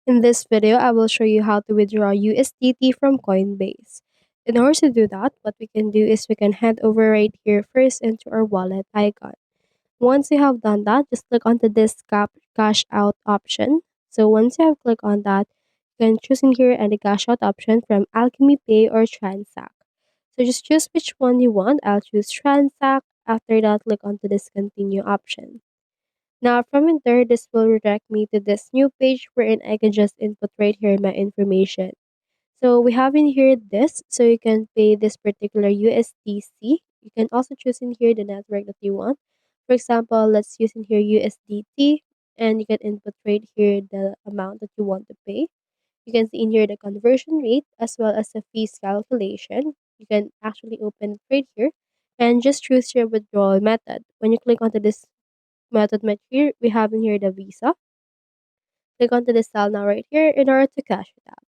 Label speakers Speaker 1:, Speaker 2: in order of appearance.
Speaker 1: In this video, I will show you how to withdraw USDT from Coinbase. In order to do that, what we can do is we can head over right here first into our wallet icon. Once you have done that, just click onto this cash out option. So once you have clicked on that, you can choose in here and the cash out option from Alchemy Pay or Transact. So just choose which one you want. I'll choose Transact. After that, click onto this continue option. Now from in there, this will redirect me to this new page wherein I can just input right here my information. So we have in here this, so you can pay this particular USDC. You can also choose in here the network that you want. For example, let's use in here USDT, and you can input right here the amount that you want to pay. You can see in here the conversion rate as well as the fees calculation. You can actually open it right here and just choose your withdrawal method. When you click onto this method right here, we have in here the Visa. Click onto the style now right here in order to cash it out.